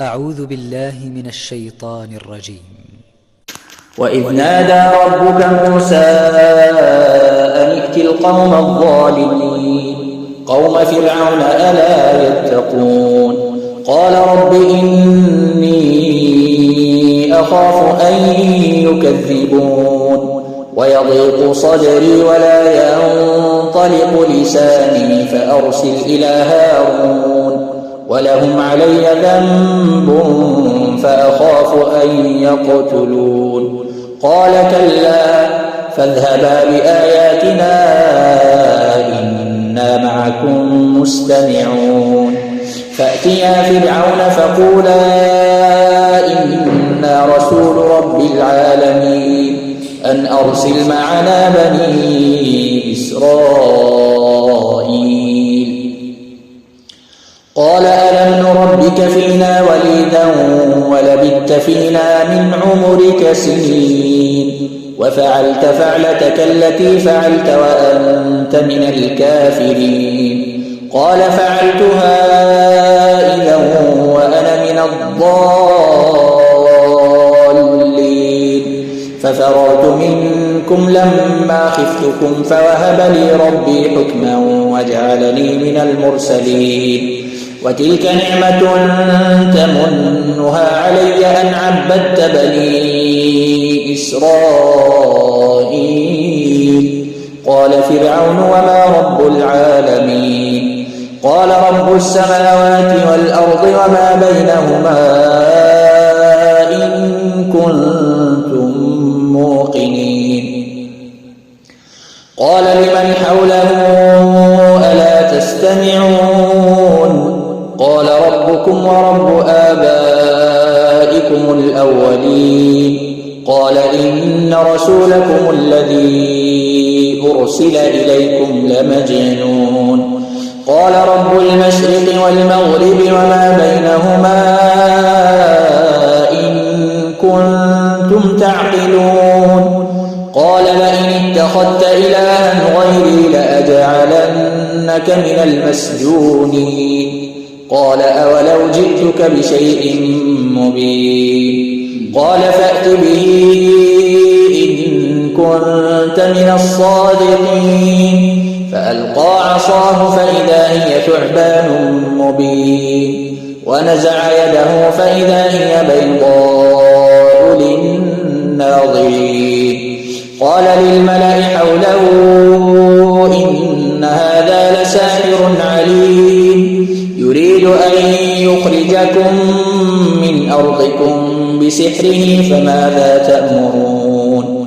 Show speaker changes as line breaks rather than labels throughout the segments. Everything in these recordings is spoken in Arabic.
أعوذ بالله من الشيطان الرجيم.
وإذ نادى ربك موسى أن ائت القوم الظالمين قوم فرعون ألا يتقون قال رب إني أخاف أن يكذبون ويضيق صدري ولا ينطلق لساني فأرسل إلى هارون ولهم علي ذنب فأخاف أن يقتلون قال كلا فاذهبا بآياتنا إنا معكم مستمعون فأتيا فرعون فقولا إنا رسول رب العالمين أن أرسل معنا بني إسرائيل قال ألم نربك فينا وليدا ولبثت فينا من عمرك سنين وفعلت فعلتك التي فعلت وأنت من الكافرين قال فعلتها إذا وأنا من الضالين ففررت منكم لما خفتكم فوهب لي ربي حكما وجعلني من المرسلين وتلك نعمة تمنها علي أن عبدت بني إسرائيل قال فرعون وما رب العالمين قال رب السماوات والأرض وما بينهما إن كنتم موقنين قال لمن حوله ألا تستمعون قال ربكم ورب آبائكم الأولين قال إن رسولكم الذي أرسل إليكم لمجنون قال رب المشرق والمغرب وما بينهما إن كنتم تعقلون قال لئن اتخذت إلها غيري لأجعلنك من المسجونين قال أولو جئتك بشيء مبين قال فأت به إن كنت من الصادقين فألقى عصاه فإذا هي ثعبان مبين ونزع يده فإذا هي بيضاء للناظرين قال للملأ حوله إن هذا لساحر عليم يريد أن يخرجكم من أرضكم بسحره فماذا تأمرون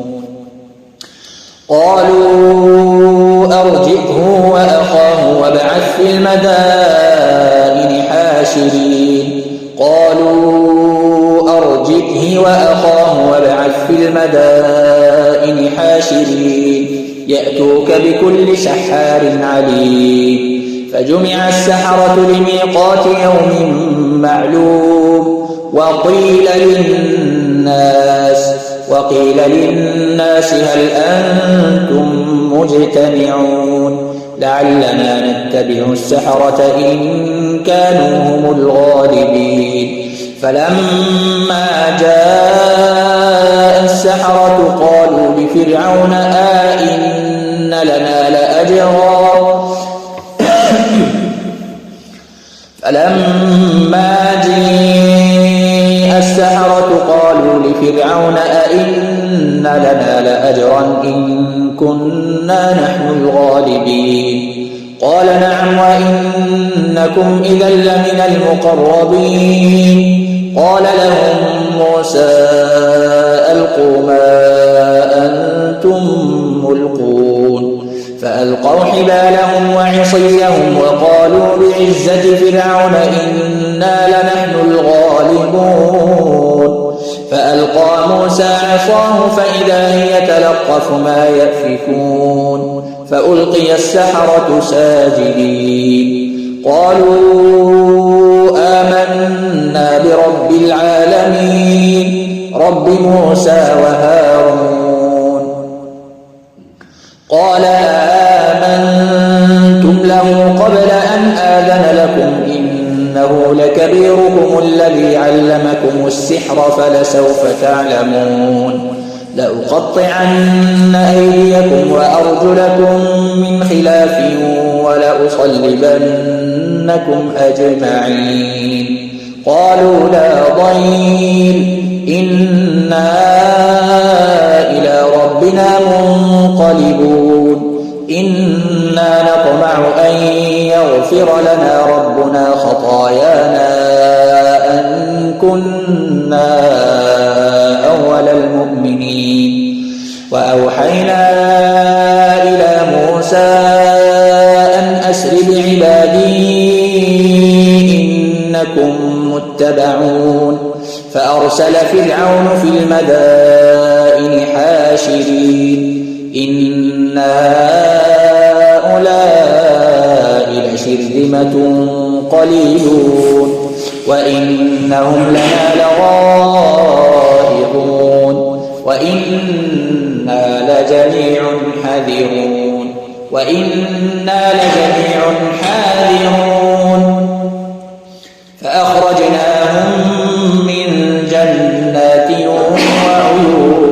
قالوا أرجئه وأخاه وابعث في المدائن حاشرين قالوا أرجئه وأخاه وابعث في المدائن حاشرين يأتوك بكل سحار عليم فجمع السحرة لميقات يوم معلوم وقيل للناس هل أنتم مجتمعون لعلنا نتبع السحرة إن كانوا هم الغالبين فلما جاء السحرة قالوا لفرعون إن لنا لأجرا فلما جاء السحرة قالوا لفرعون أئن لنا لأجرا إن كنا نحن الغالبين قال نعم وإنكم إذا لمن المقربين قال لهم موسى ألقوا ما أنتم ملقون فألقوا حبالهم وعصيهم وقالوا بعزة فرعون إنا لنحن الغالبون فألقى موسى عصاه فإذا هي تلقف ما يأفكون فألقي السحرة ساجدين قالوا آمنا برب العالمين رب موسى وهارون قال آمنتم له قبل أن آذن لكم إن إنه لكبيركم الذي علمكم السحر فلسوف تعلمون لأقطعن أيديكم وأرجلكم من خلاف ولأصلبنكم أجمعين قالوا لا ضير إنا إلى ربنا منقلبون إنا نطمع أن يغفر لنا ربنا خطايانا أن كنا أول المؤمنين وأوحينا إلى موسى أن أسر بعبادي إنكم متبعون فأرسل فرعون في المدائن حاشرين إن هؤلاء لشرذمة قليلون وإنهم لنا لغائظون وإنا لجميع حاذرون فأخرجناهم من جنات وعيون